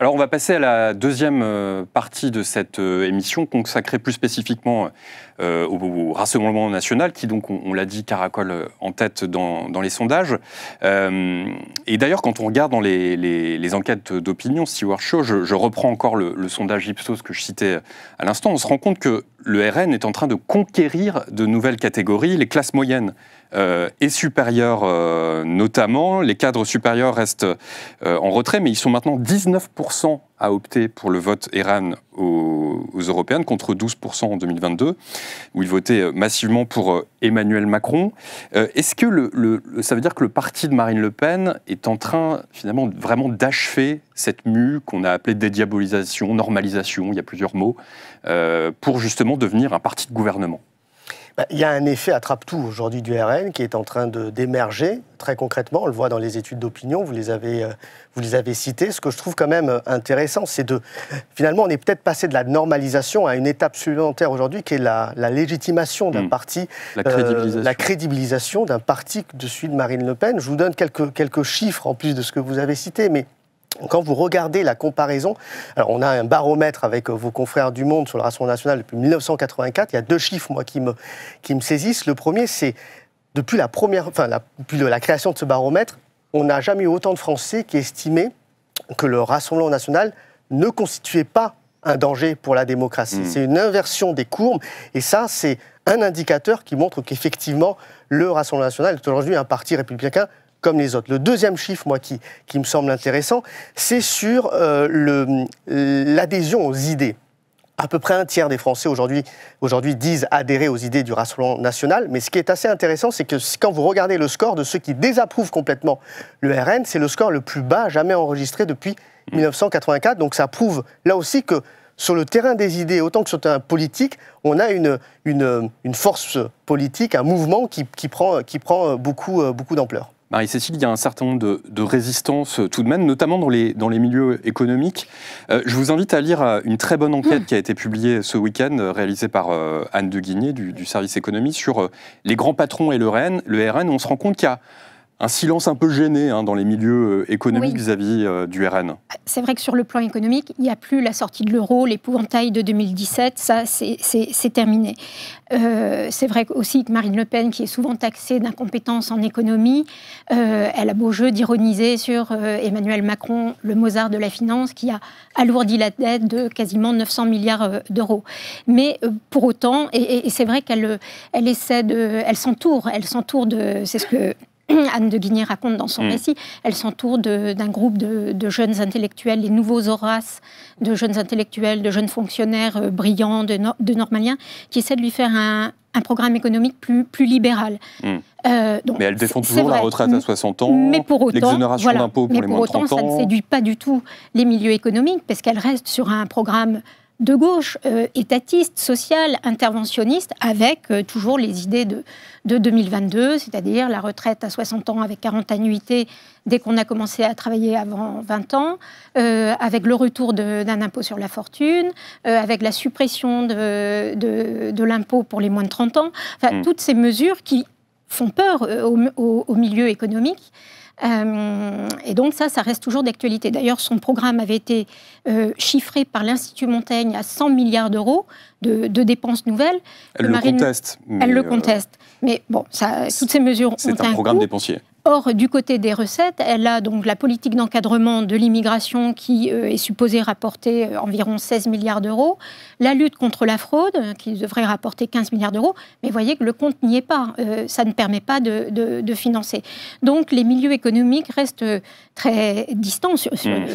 Alors on va passer à la deuxième partie de cette émission consacrée plus spécifiquement au Rassemblement national qui donc, on l'a dit, caracole en tête dans les sondages. Et d'ailleurs quand on regarde dans les enquêtes d'opinion, Stewart Shaw, je reprends encore le sondage Ipsos que je citais à l'instant, on se rend compte que le RN est en train de conquérir de nouvelles catégories, les classes moyennes et supérieures notamment. Les cadres supérieurs restent en retrait, mais ils sont maintenant 19% à opter pour le vote RN aux européennes, contre 12% en 2022, où ils votaient massivement pour Emmanuel Macron. Est-ce que ça veut dire que le parti de Marine Le Pen est en train, finalement, vraiment d'achever cette mue qu'on a appelée dédiabolisation, normalisation, il y a plusieurs mots, pour justement devenir un parti de gouvernement? Il y a un effet attrape-tout aujourd'hui du RN qui est en train d'émerger très concrètement. On le voit dans les études d'opinion, vous les avez citées. Ce que je trouve quand même intéressant, c'est finalement, on est peut-être passé de la normalisation à une étape supplémentaire aujourd'hui qui est la légitimation d'un parti, la crédibilisation d'un parti de celui de Marine Le Pen. Je vous donne quelques chiffres en plus de ce que vous avez cité, mais quand vous regardez la comparaison, alors on a un baromètre avec vos confrères du Monde sur le Rassemblement national depuis 1984. Il y a deux chiffres, moi, qui me saisissent. Le premier, c'est depuis la création de ce baromètre, on n'a jamais eu autant de Français qui estimaient que le Rassemblement national ne constituait pas un danger pour la démocratie. C'est une inversion des courbes, et ça, c'est un indicateur qui montre qu'effectivement, le Rassemblement national est aujourd'hui un parti républicain comme les autres. Le deuxième chiffre, moi, qui me semble intéressant, c'est sur l'adhésion aux idées. À peu près un tiers des Français aujourd'hui disent adhérer aux idées du Rassemblement national, mais ce qui est assez intéressant, c'est que quand vous regardez le score de ceux qui désapprouvent complètement le RN, c'est le score le plus bas jamais enregistré depuis 1984, donc ça prouve là aussi que sur le terrain des idées, autant que sur le terrain politique, on a une force politique, un mouvement qui prend beaucoup d'ampleur. Marie-Cécile, il y a un certain nombre de résistances tout de même, notamment dans les milieux économiques. Je vous invite à lire une très bonne enquête qui a été publiée ce week-end, réalisée par Anne de Guigné du service économie, sur les grands patrons et le RN. On se rend compte qu'il y a un silence un peu gêné dans les milieux économiques vis-à-vis du RN. C'est vrai que sur le plan économique, il n'y a plus la sortie de l'euro, l'épouvantail de 2017, ça c'est terminé. C'est vrai aussi que Marine Le Pen, qui est souvent taxée d'incompétence en économie, elle a beau jeu d'ironiser sur Emmanuel Macron, le Mozart de la finance, qui a alourdi la dette de quasiment 900 milliards d'euros. Mais pour autant, et c'est vrai qu'elle s'entoure de... C'est ce que Anne de Guigné raconte dans son récit, elle s'entoure d'un groupe de jeunes intellectuels, les nouveaux Horaces, de jeunes intellectuels, de jeunes fonctionnaires brillants, de normaliens, qui essaient de lui faire un programme économique plus libéral. Donc, mais elle défend toujours la retraite à 60 ans, l'exonération d'impôts pour les moins de 30 ans. Mais pour autant, ça ne séduit pas du tout les milieux économiques, parce qu'elle reste sur un programme de gauche, étatiste, social, interventionniste, avec toujours les idées de 2022, c'est-à-dire la retraite à 60 ans avec 40 annuités dès qu'on a commencé à travailler avant 20 ans, avec le retour d'un impôt sur la fortune, avec la suppression de l'impôt pour les moins de 30 ans. Enfin, toutes ces mesures qui font peur au milieu économique. Et donc ça reste toujours d'actualité. D'ailleurs, son programme avait été chiffré par l'Institut Montaigne à 100 milliards d'euros de dépenses nouvelles. Elle le conteste. Elle le conteste. Mais bon, toutes ces mesures ont un coût. C'est un programme dépensier. Or, du côté des recettes, elle a donc la politique d'encadrement de l'immigration qui est supposée rapporter environ 16 milliards d'euros, la lutte contre la fraude qui devrait rapporter 15 milliards d'euros, mais vous voyez que le compte n'y est pas, ça ne permet pas de financer. Donc les milieux économiques restent très distants,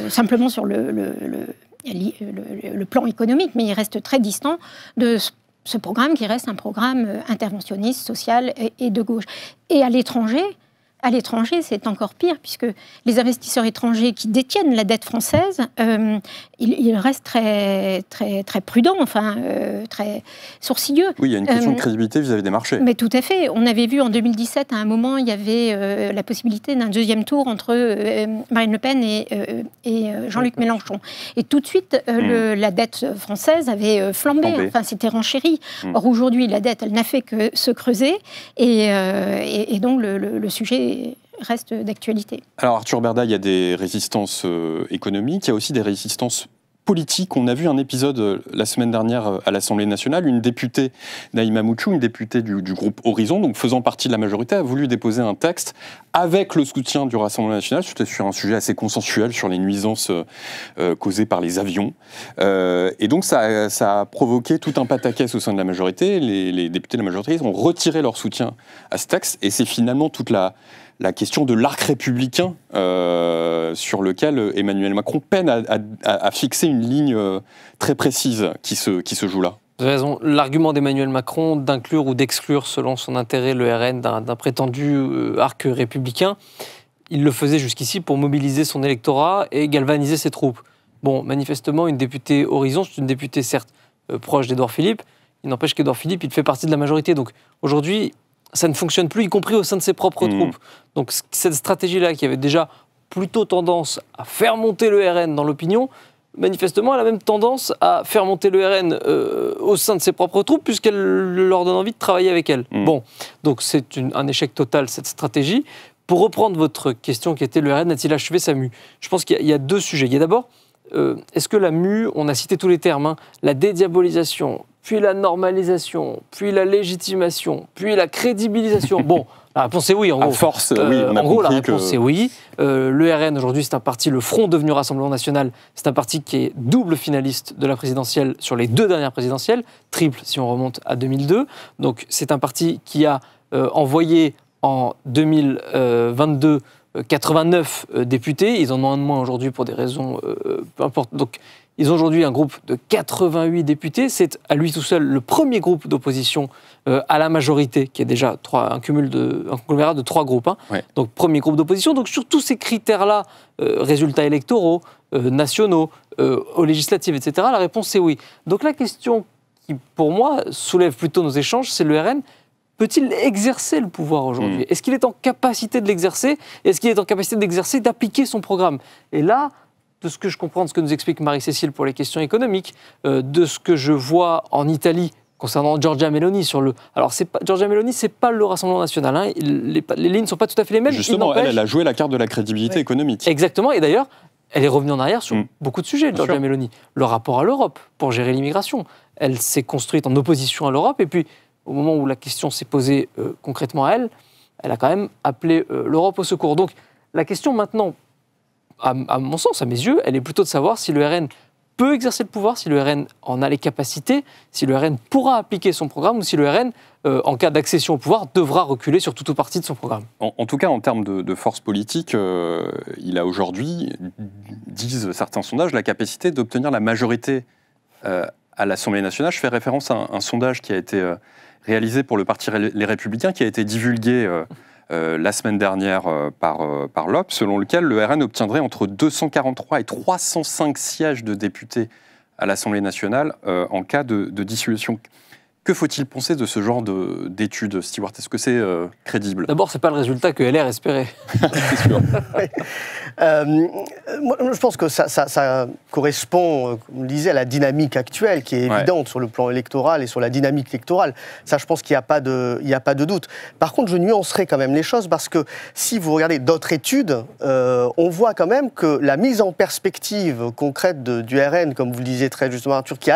simplement sur le plan économique, mais ils restent très distants de ce programme qui reste un programme interventionniste, social et de gauche. Et à l'étranger, c'est encore pire, puisque les investisseurs étrangers qui détiennent la dette française, ils restent très, très, très prudents, très sourcilleux. Oui, il y a une question de crédibilité vis-à-vis des marchés. Mais tout à fait. On avait vu en 2017, à un moment, il y avait la possibilité d'un deuxième tour entre Marine Le Pen et Jean-Luc Mélenchon. Et tout de suite, la dette française avait flambé. Enfin, c'était renchéri. Or, aujourd'hui, la dette, elle n'a fait que se creuser. Et donc, le sujet reste d'actualité. Alors Arthur Berda, il y a des résistances économiques, il y a aussi des résistances politique. On a vu un épisode la semaine dernière à l'Assemblée nationale. Une députée, Naïma Mouchou, une députée du groupe Horizon, donc faisant partie de la majorité, a voulu déposer un texte avec le soutien du Rassemblement national. C'était sur un sujet assez consensuel, sur les nuisances causées par les avions. Et donc ça a provoqué tout un pataquès au sein de la majorité. Les députés de la majorité ont retiré leur soutien à ce texte. Et c'est finalement toute la question de l'arc républicain sur lequel Emmanuel Macron peine à fixer une ligne très précise qui se joue là. Vous avez raison. L'argument d'Emmanuel Macron d'inclure ou d'exclure, selon son intérêt, le RN d'un prétendu arc républicain, il le faisait jusqu'ici pour mobiliser son électorat et galvaniser ses troupes. Bon, manifestement, une députée Horizon, c'est une députée certes proche d'Édouard Philippe, il n'empêche qu'Édouard Philippe, il fait partie de la majorité. Donc aujourd'hui, ça ne fonctionne plus, y compris au sein de ses propres troupes. Donc cette stratégie-là, qui avait déjà plutôt tendance à faire monter le RN dans l'opinion, manifestement, elle a même tendance à faire monter le RN au sein de ses propres troupes, puisqu'elle leur donne envie de travailler avec elle. Bon, donc c'est un échec total, cette stratégie. Pour reprendre votre question qui était, le RN a-t-il achevé sa mue ? Je pense qu'il y a deux sujets. Il y a d'abord, est-ce que la mue, on a cité tous les termes, la dédiabolisation, puis la normalisation, puis la légitimation, puis la crédibilisation. Bon, la réponse est oui, en gros. À force, oui, on a compris la réponse est oui. Le RN, aujourd'hui, c'est un parti, le Front devenu Rassemblement National, c'est un parti qui est double finaliste de la présidentielle sur les 2 dernières présidentielles, triple si on remonte à 2002. Donc, c'est un parti qui a envoyé en 2022 89 députés. Ils en ont un de moins aujourd'hui pour des raisons peu importe. Donc, ils ont aujourd'hui un groupe de 88 députés. C'est à lui tout seul le premier groupe d'opposition à la majorité, qui est déjà un conglomérat de 3 groupes. Ouais. Donc, premier groupe d'opposition. Donc, sur tous ces critères-là, résultats électoraux, nationaux, aux législatives, etc., la réponse est oui. Donc, la question qui, pour moi, soulève plutôt nos échanges, c'est le RN. Peut-il exercer le pouvoir aujourd'hui ? Est-ce qu'il est en capacité de l'exercer ? Est-ce qu'il est en capacité d'exercer, d'appliquer son programme ? Et là, de ce que je comprends, de ce que nous explique Marie-Cécile pour les questions économiques, de ce que je vois en Italie concernant Giorgia Meloni Alors, Giorgia Meloni, c'est pas le Rassemblement national. Hein. Les lignes ne sont pas tout à fait les mêmes. Justement, elle a joué la carte de la crédibilité économique. Exactement. Et d'ailleurs, elle est revenue en arrière sur beaucoup de sujets, Giorgia Meloni. Le rapport à l'Europe pour gérer l'immigration. Elle s'est construite en opposition à l'Europe. Et puis, au moment où la question s'est posée concrètement à elle, elle a quand même appelé l'Europe au secours. Donc, la question maintenant, à mon sens, à mes yeux, elle est plutôt de savoir si le RN peut exercer le pouvoir, si le RN en a les capacités, si le RN pourra appliquer son programme ou si le RN, en cas d'accession au pouvoir, devra reculer sur toute ou partie de son programme. En tout cas, en termes de force politique, il a aujourd'hui, disent certains sondages, la capacité d'obtenir la majorité à l'Assemblée nationale. Je fais référence à un sondage qui a été réalisé pour le Parti Les Républicains, qui a été divulgué la semaine dernière par l'OP, selon lequel le RN obtiendrait entre 243 et 305 sièges de députés à l'Assemblée nationale en cas de dissolution. Que faut-il penser de ce genre d'études, Stewart ? Est-ce que c'est crédible ? D'abord, ce n'est pas le résultat que LR espérait. C'est sûr. Moi, je pense que ça correspond, comme je disais, à la dynamique actuelle qui est évidente sur le plan électoral et sur la dynamique électorale. Ça, je pense qu'il n'y a pas de doute. Par contre, je nuancerai quand même les choses parce que si vous regardez d'autres études, on voit quand même que la mise en perspective concrète du RN, comme vous le disiez très justement Arthur, qui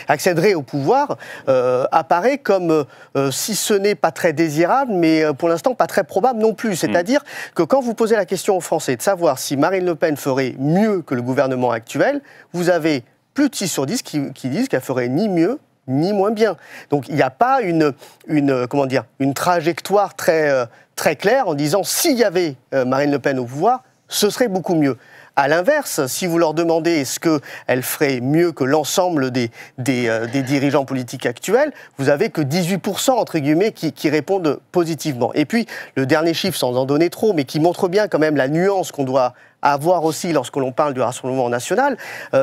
accéderait au pouvoir, apparaît comme, si ce n'est pas très désirable, mais pour l'instant pas très probable non plus. C'est-à-dire que quand vous posez la question aux Français de savoir si Marine Le Pen ferait mieux que le gouvernement actuel, vous avez plus de 6 sur 10 qui disent qu'elle ferait ni mieux ni moins bien. Donc il n'y a pas une trajectoire très claire en disant s'il y avait Marine Le Pen au pouvoir, ce serait beaucoup mieux. À l'inverse, si vous leur demandez est-ce qu'elle ferait mieux que l'ensemble des dirigeants politiques actuels, vous avez que 18% entre guillemets qui répondent positivement. Et puis, le dernier chiffre, sans en donner trop, mais qui montre bien quand même la nuance qu'on doit avoir aussi lorsque l'on parle du Rassemblement national,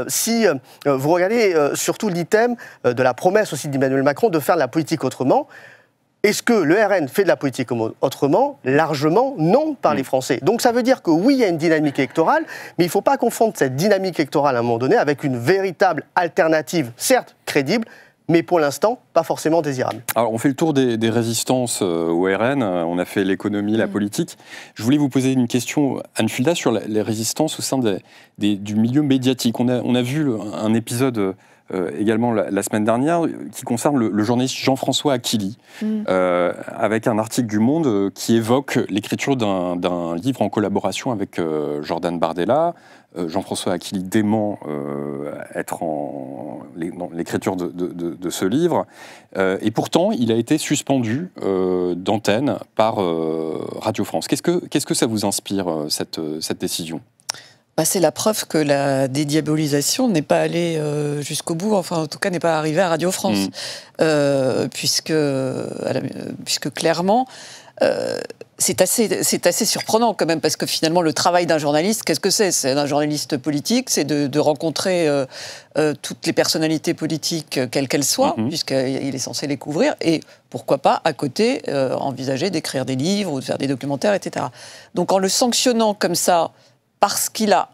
si vous regardez surtout l'item de la promesse aussi d'Emmanuel Macron de faire de la politique autrement. Est-ce que le RN fait de la politique autrement ? Largement, non, par les Français. Donc ça veut dire que oui, il y a une dynamique électorale, mais il ne faut pas confondre cette dynamique électorale à un moment donné avec une véritable alternative, certes crédible, mais pour l'instant, pas forcément désirable. Alors, on fait le tour des résistances au RN, on a fait l'économie, la politique. Je voulais vous poser une question, Anne Fulda, sur les résistances au sein du milieu médiatique. On a vu un épisode également la semaine dernière qui concerne le journaliste Jean-François Aquili, avec un article du Monde qui évoque l'écriture d'un livre en collaboration avec Jordan Bardella. Jean-François Aquili dément être dans l'écriture de ce livre. Et pourtant, il a été suspendu d'antenne par Radio France. Qu'est-ce que ça vous inspire, cette décision ? C'est la preuve que la dédiabolisation n'est pas allée jusqu'au bout, enfin en tout cas n'est pas arrivée à Radio France, puisque clairement c'est assez surprenant quand même, parce que finalement le travail d'un journaliste, qu'est-ce que c'est ? C'est un journaliste politique, c'est de rencontrer toutes les personnalités politiques, quelles qu'elles soient, puisqu'il est censé les couvrir, et pourquoi pas, à côté, envisager d'écrire des livres ou de faire des documentaires, etc. Donc en le sanctionnant comme ça, parce qu'il a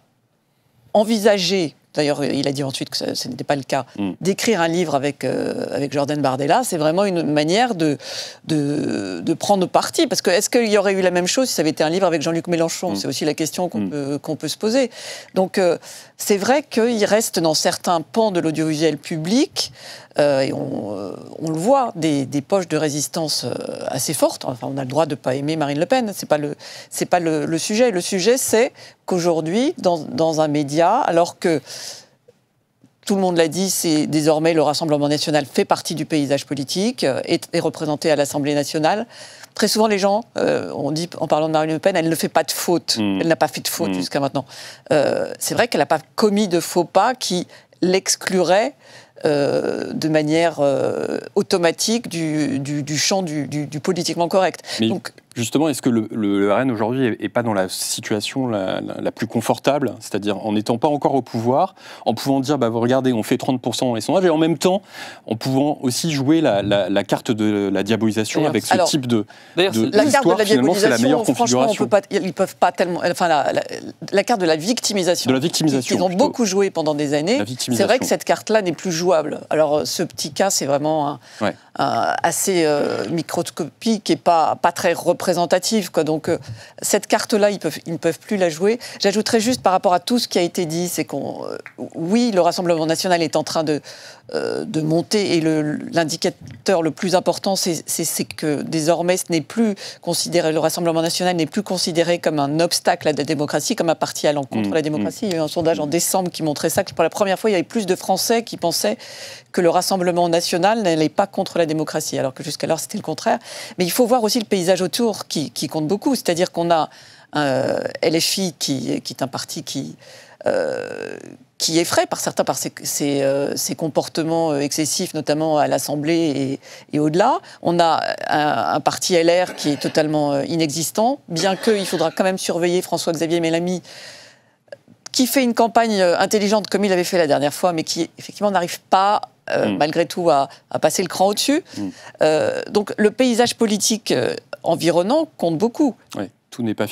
envisagé, d'ailleurs il a dit ensuite que ce n'était pas le cas, d'écrire un livre avec Jordan Bardella, c'est vraiment une manière de prendre parti. Parce que est-ce qu'il y aurait eu la même chose si ça avait été un livre avec Jean-Luc Mélenchon ? C'est aussi la question qu'on peut se poser. Donc c'est vrai qu'il reste dans certains pans de l'audiovisuel public, et on le voit, des poches de résistance assez fortes. Enfin, on a le droit de ne pas aimer Marine Le Pen, c'est pas le sujet. Le sujet, c'est qu'aujourd'hui, dans un média, alors que tout le monde l'a dit, c'est désormais le Rassemblement national fait partie du paysage politique, est représenté à l'Assemblée nationale. Très souvent, les gens, on dit, en parlant de Marine Le Pen, elle ne fait pas de faute. Elle n'a pas fait de faute jusqu'à maintenant. C'est vrai qu'elle n'a pas commis de faux pas qui l'exclurait de manière automatique du champ du politiquement correct. Mais donc, justement, est-ce que le RN aujourd'hui n'est pas dans la situation la plus confortable, c'est-à-dire en n'étant pas encore au pouvoir, en pouvant dire, bah, regardez, on fait 30% dans les sondages, et en même temps, en pouvant aussi jouer la carte de la diabolisation avec ce type de la carte de la diabolisation, franchement, ils peuvent pas tellement... Enfin, la carte de la victimisation. Ils ont beaucoup joué pendant des années. C'est vrai que cette carte-là n'est plus jouable. Alors, ce petit cas, c'est vraiment assez microscopique et pas très représentatif, quoi. Donc, cette carte-là, ils ne peuvent plus la jouer. J'ajouterais juste par rapport à tout ce qui a été dit, c'est oui, le Rassemblement national est en train de monter, et l'indicateur le plus important, c'est que désormais, le Rassemblement national n'est plus considéré comme un obstacle à la démocratie, comme un parti allant contre la démocratie. Il y a eu un sondage en décembre qui montrait ça, que pour la première fois, il y avait plus de Français qui pensaient que le Rassemblement national n'allait pas contre la démocratie, alors que jusqu'alors, c'était le contraire. Mais il faut voir aussi le paysage autour qui compte beaucoup, c'est-à-dire qu'on a LFI qui est un parti qui effraie par certains par ses comportements excessifs, notamment à l'Assemblée et au-delà. On a un parti LR qui est totalement inexistant, bien qu'il faudra quand même surveiller François-Xavier Bellamy, qui fait une campagne intelligente comme il avait fait la dernière fois, mais qui effectivement n'arrive pas, malgré tout, à passer le cran au-dessus. Donc le paysage politique environnant compte beaucoup. Oui, tout n'est pas